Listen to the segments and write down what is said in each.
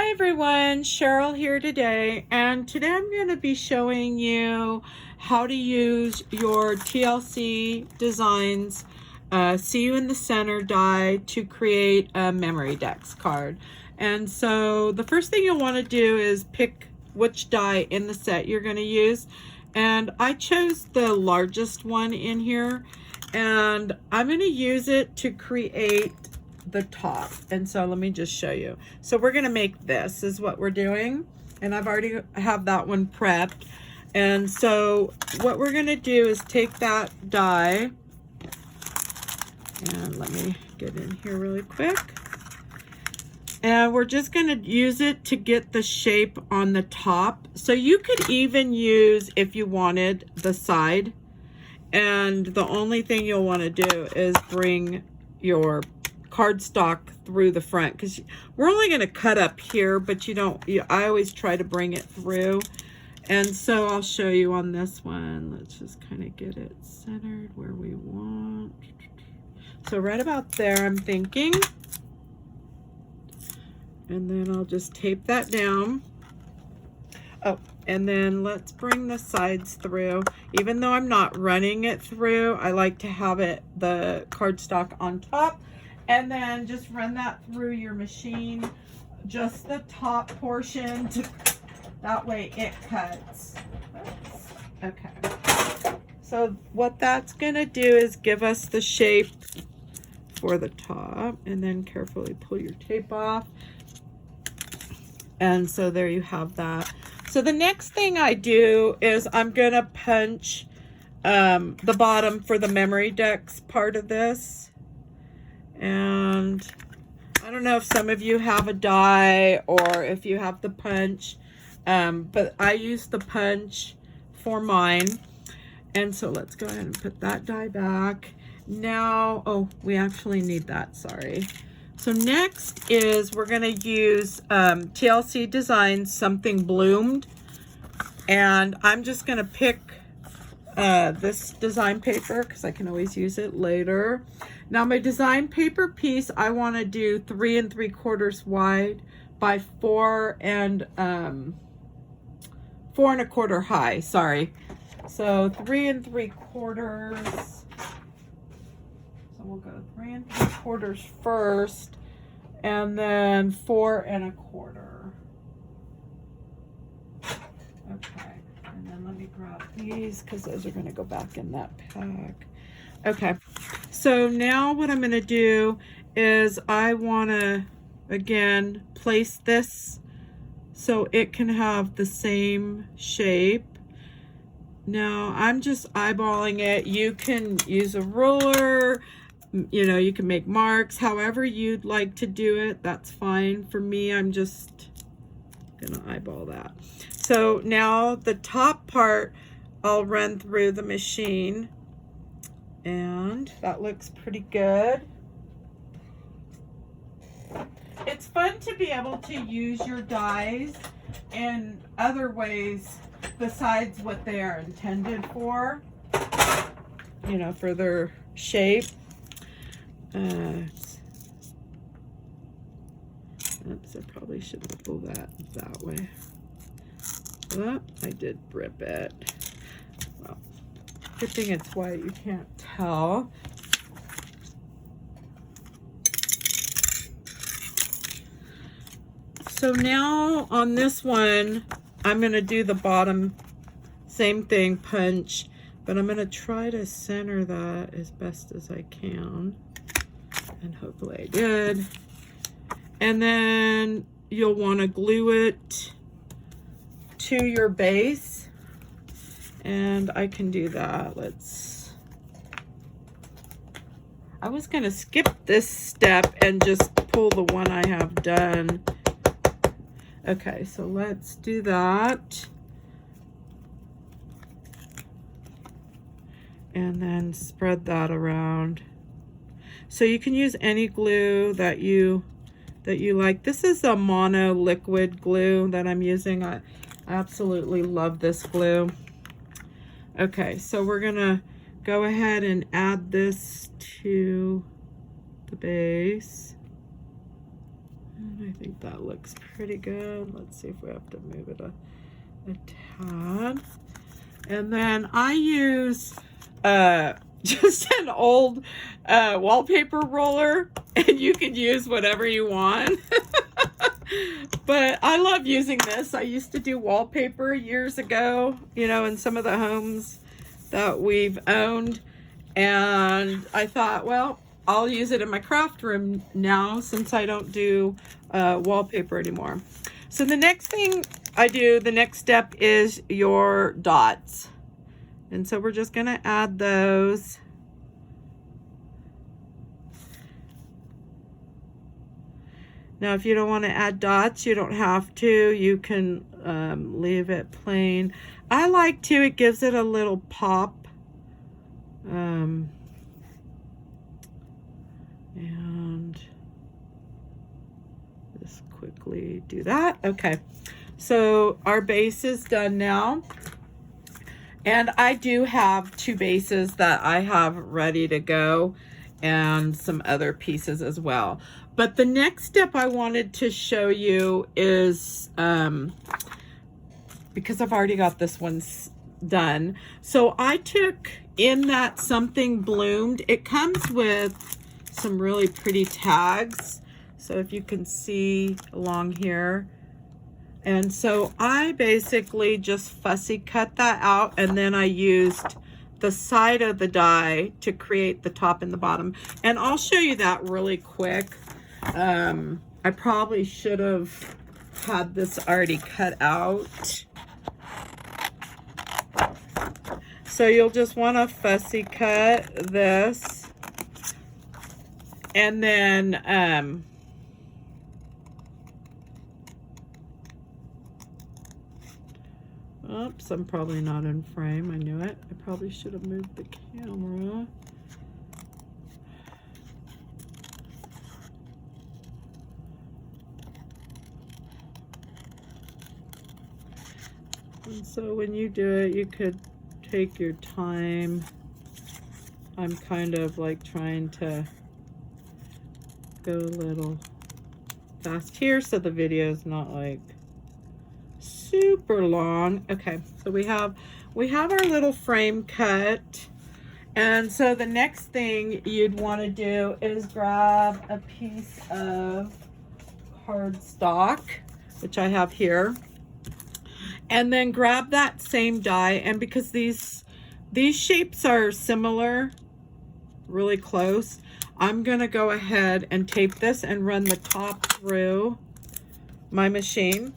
Hi everyone, Cheryl here today, and today I'm going to be showing you how to use your TLC Designs See You in the Center die to create a Memorydex card. And so the first thing you'll want to do is pick which die in the set you're going to use, and I chose the largest one in here, and I'm going to use it to create the top. And so let me just show you. So we're gonna make this is what we're doing, and I've already have that one prepped. And so what we're gonna do is take that die, and let me get in here really quick, and we're just gonna use it to get the shape on the top. So you could even use, if you wanted, the side, and the only thing you'll want to do is bring your cardstock through the front, because we're only going to cut up here, but I always try to bring it through. And so I'll show you on this one. Let's just kind of get it centered where we want. So right about there, I'm thinking. And then I'll just tape that down. Oh, and then let's bring the sides through. Even though I'm not running it through, I like to have the cardstock on top. And then just run that through your machine, just the top portion, that way it cuts. Oops. Okay. So what that's gonna do is give us the shape for the top, and then carefully pull your tape off. And so there you have that. So the next thing I do is I'm gonna punch the bottom for the Memorydex part of this. And I don't know if some of you have a die or if you have the punch, but I use the punch for mine. And so let's go ahead and put that die back. Now, oh, we actually need that, sorry. So next is we're gonna use TLC Designs Something Bloomed. And I'm just gonna pick this design paper because I can always use it later. Now my design paper piece, I want to do 3 3/4 wide by 4 1/4 high. Sorry. So 3 3/4. So we'll go 3 3/4 first, and then 4 1/4. Okay. And then let me grab these because those are going to go back in that pack. Okay, so now what I'm going to do is I want to, again, place this so it can have the same shape. Now I'm just eyeballing it. You can use a ruler, you can make marks, however you'd like to do it, that's fine. For me, I'm just gonna eyeball that. So now the top part I'll run through the machine, and that looks pretty good. It's fun to be able to use your dies in other ways besides what they are intended for, for their shape. Oops, I probably shouldn't pull that way. Oh, I did rip it. Well, good thing it's white, you can't tell. So now on this one, I'm going to do the bottom, same thing, punch, but I'm going to try to center that as best as I can. And hopefully I did. And then you'll want to glue it to your base. And I can do that. I was going to skip this step and just pull the one I have done. Okay, so let's do that. And then spread that around. So you can use any glue that you like. This is a mono liquid glue that I'm using. I absolutely love this glue. Okay, so we're gonna go ahead and add this to the base. And I think that looks pretty good. Let's see if we have to move it a tad. And then I use just an old wallpaper roller, and you can use whatever you want. But I love using this. I used to do wallpaper years ago, you know, in some of the homes that we've owned. And I thought, well, I'll use it in my craft room now since I don't do wallpaper anymore. So the next thing I do, the next step is your dots. And so we're just gonna add those. Now, if you don't want to add dots, you don't have to. You can leave it plain. I like to, it gives it a little pop. And just quickly do that. Okay, so our base is done now. And I do have 2 bases that I have ready to go and some other pieces as well. But the next step I wanted to show you is, because I've already got this one done. So I took in that Something Bloomed. It comes with some really pretty tags. So if you can see along here. And so I basically just fussy cut that out, and then I used the side of the die to create the top and the bottom. And I'll show you that really quick. I probably should have had this already cut out. So you'll just want to fussy cut this. And then oops, I'm probably not in frame. I knew it. I probably should have moved the camera. And so when you do it, you could take your time. I'm kind of like trying to go a little fast here so the video is not like super long. Okay, so we have our little frame cut. And so the next thing you'd want to do is grab a piece of cardstock, which I have here, and then grab that same die. And because these shapes are similar, really close, I'm gonna go ahead and tape this and run the top through my machine.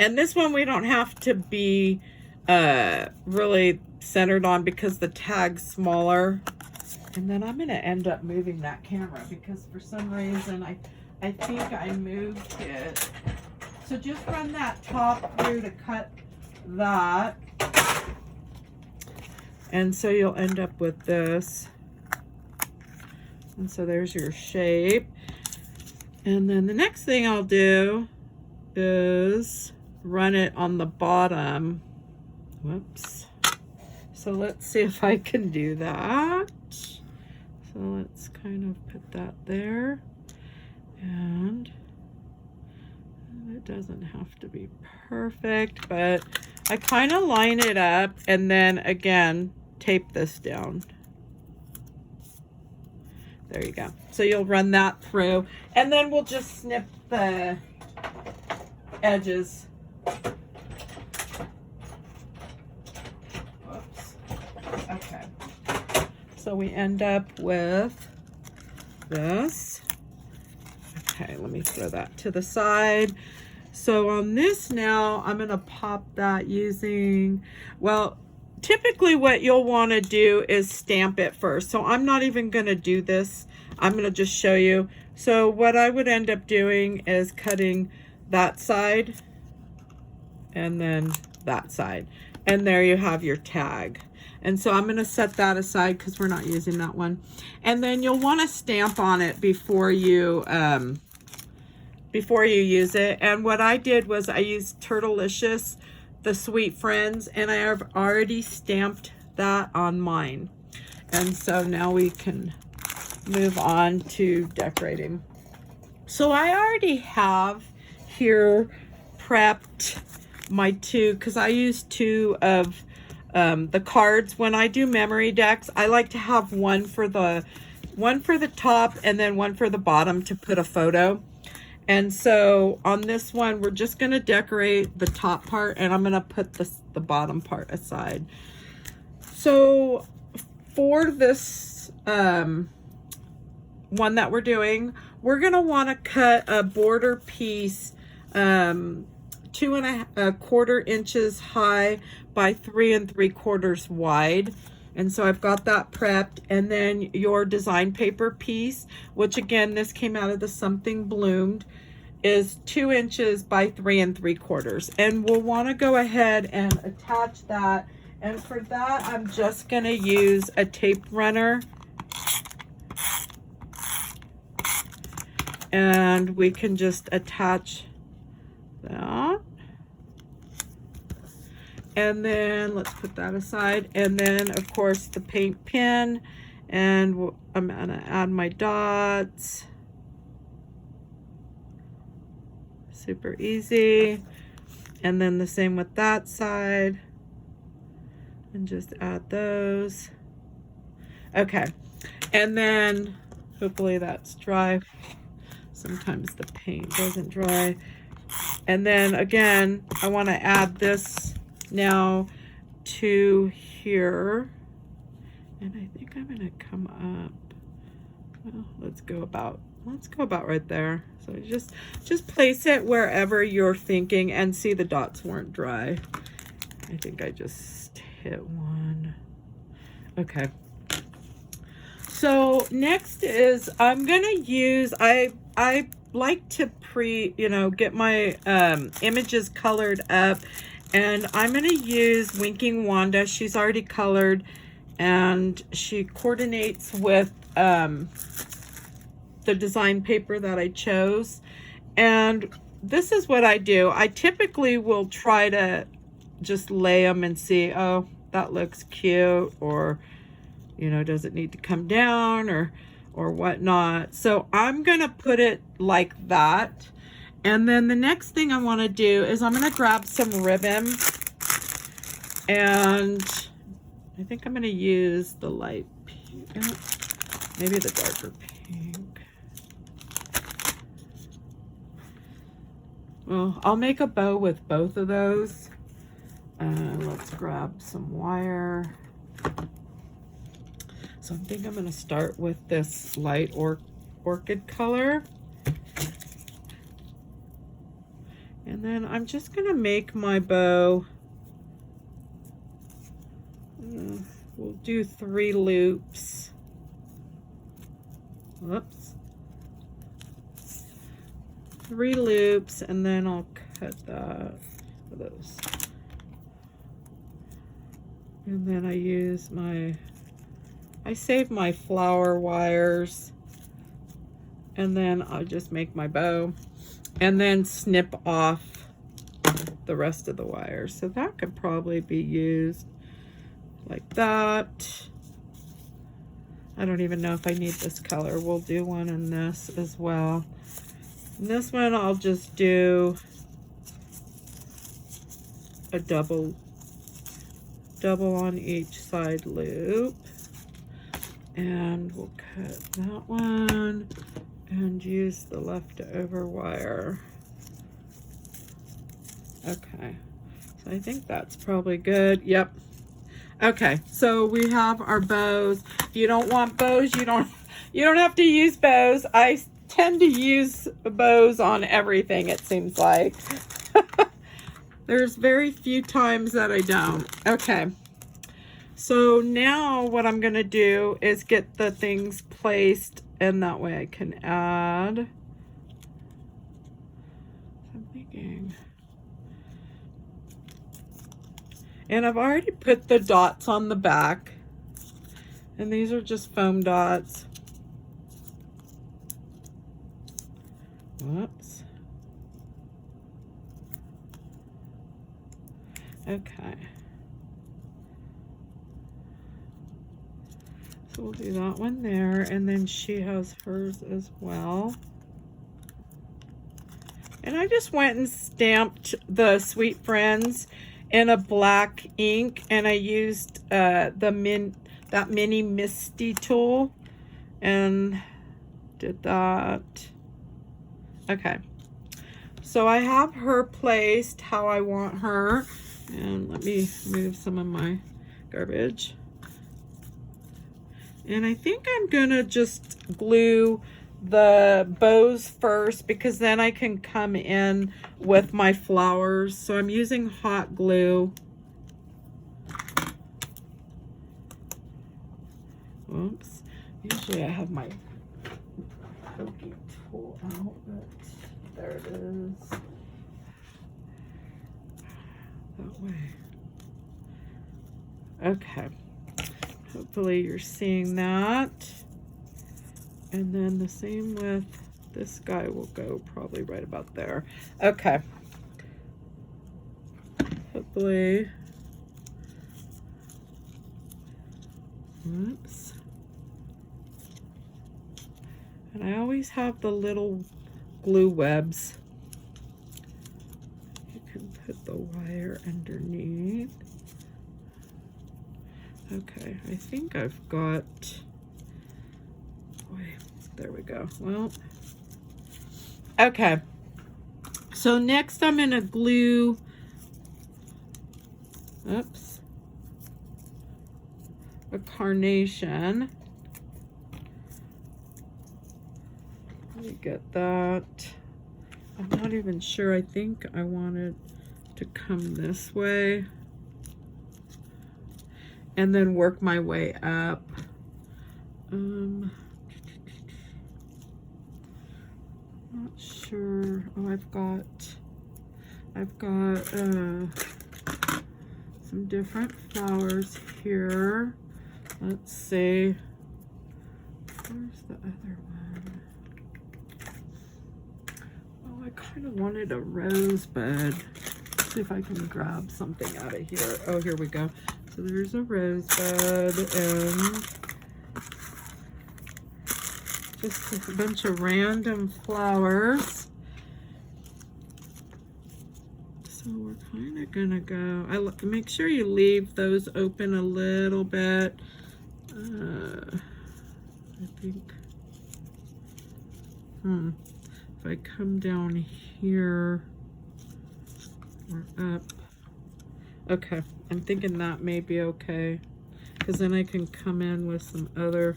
And this one we don't have to be really centered on because the tag's smaller. And then I'm gonna end up moving that camera because for some reason I think I moved it. So just run that top through to cut that. And so you'll end up with this. And so there's your shape. And then the next thing I'll do is run it on the bottom. Whoops. So let's see if I can do that. So let's kind of put that there. And it doesn't have to be perfect, but I kind of line it up and then again tape this down. There you go. So you'll run that through and then we'll just snip the edges. Whoops. Okay. So we end up with this. Okay, let me throw that to the side. So on this now, I'm gonna pop that using, well, typically what you'll wanna do is stamp it first. So I'm not even gonna do this. I'm gonna just show you. So what I would end up doing is cutting that side and then that side. And there you have your tag. And so I'm gonna set that aside because we're not using that one. And then you'll wanna stamp on it before you use it. And what I did was I used Turtlicious, the Sweet Friends, and I have already stamped that on mine. And so now we can move on to decorating. So I already have here prepped my two, because I use two of the cards. When I do Memorydex, I like to have one for the top and then one for the bottom to put a photo. And so on this one, we're just going to decorate the top part, and I'm going to put the bottom part aside. So for this one that we're doing, we're going to want to cut a border piece 2¼ inches high by 3 3/4 wide. And so I've got that prepped. And then your design paper piece, which again, this came out of the Something Bloomed, is 2 inches by 3 3/4. And we'll want to go ahead and attach that. And for that, I'm just going to use a tape runner. And we can just attach that. And then let's put that aside. And then of course the paint pen, and I'm gonna add my dots. Super easy. And then the same with that side, and just add those. Okay, and then hopefully that's dry. Sometimes the paint doesn't dry. And then again, I want to add this now to here, and I think I'm gonna come up, well, let's go about right there. So just place it wherever you're thinking, and see, the dots weren't dry. I think I just hit one. Okay, so next is I'm gonna use, I like to get my images colored up. And I'm going to use Winking Wanda. She's already colored, and she coordinates with the design paper that I chose. And this is what I do. I typically will try to just lay them and see, oh, that looks cute, or, does it need to come down, or whatnot. So I'm going to put it like that. And then the next thing I want to do is I'm going to grab some ribbon, and I think I'm going to use the light pink, maybe the darker pink. Well, I'll make a bow with both of those. Let's grab some wire. So I think I'm going to start with this light orchid color. And then I'm just going to make my bow. We'll do 3 loops. Whoops. 3 loops, and then I'll cut that for those. And then I save my flower wires, and then I'll just make my bow. And then snip off the rest of the wires. So that could probably be used like that. I don't even know if I need this color. We'll do one in this as well. And this one I'll just do a double on each side loop. And we'll cut that one and use the leftover wire. Okay, so I think that's probably good. Yep. Okay, so we have our bows. If you don't want bows, you don't have to use bows. I tend to use bows on everything, it seems like. There's very few times that I don't. Okay, so now what I'm gonna do is get the things placed, and that way I can add. I'm thinking. And I've already put the dots on the back. And these are just foam dots. Whoops. Okay. So we'll do that one there, and then she has hers as well. And I just went and stamped the Sweet Friends in a black ink, and I used that mini Misty tool and did that. Okay, so I have her placed how I want her, and let me move some of my garbage. And I think I'm gonna just glue the bows first, because then I can come in with my flowers. So I'm using hot glue. Oops. Usually I have my poking tool out, but there it is. That way. Okay. Hopefully you're seeing that. And then the same with this guy will go probably right about there. Okay. Hopefully. Oops. And I always have the little glue webs. You can put the wire underneath. Okay, I think I've got, boy, there we go. Well, okay. So next I'm gonna glue, oops, a carnation. Let me get that. I'm not even sure. I think I wanted to come this way and then work my way up. Not sure. Oh, I've got some different flowers here. Let's see. Where's the other one? Oh, I kind of wanted a rosebud. See if I can grab something out of here. Oh, here we go. So there's a rosebud and just a bunch of random flowers. So we're kind of gonna go, make sure you leave those open a little bit. I think, if I come down here or up, okay, I'm thinking that may be okay, because then I can come in with some other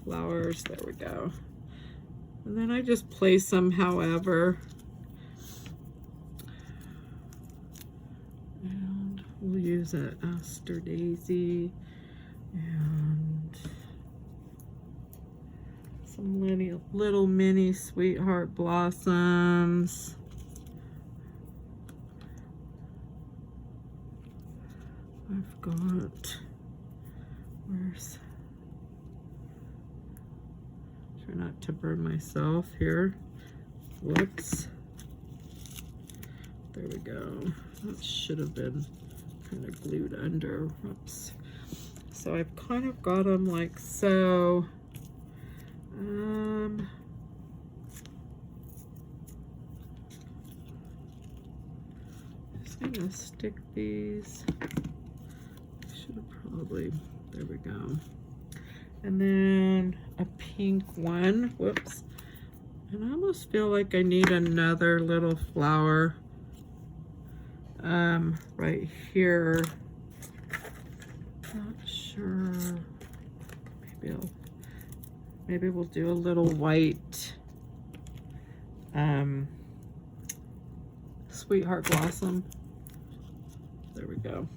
flowers. There we go. And then I just place them however. And we'll use an aster daisy and some little mini sweetheart blossoms. I've got, try not to burn myself here. Whoops. There we go. That should have been kind of glued under. Whoops. So I've kind of got them like so. Just gonna stick these. Should have probably, there we go. And then a pink one. Whoops. And I almost feel like I need another little flower right here. Not sure. Maybe we'll do a little white sweetheart blossom. There we go.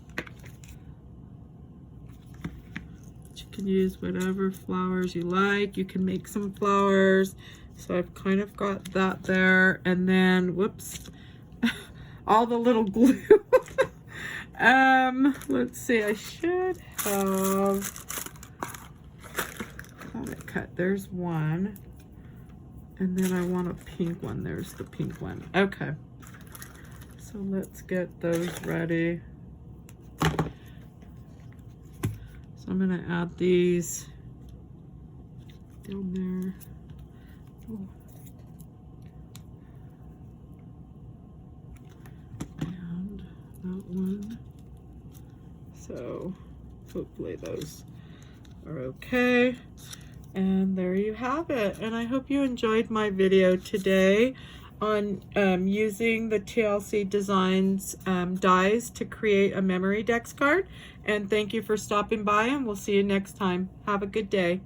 You can use whatever flowers you like. You can make some flowers. So I've kind of got that there. And then, whoops, all the little glue. Let's see, I should have got it cut. There's one. And then I want a pink one. There's the pink one. Okay. So let's get those ready. So I'm going to add these down there. Oh. that one. So hopefully those are okay. And there you have it. And I hope you enjoyed my video today on using the TLC Designs dies to create a Memorydex card. And thank you for stopping by, and we'll see you next time. Have a good day.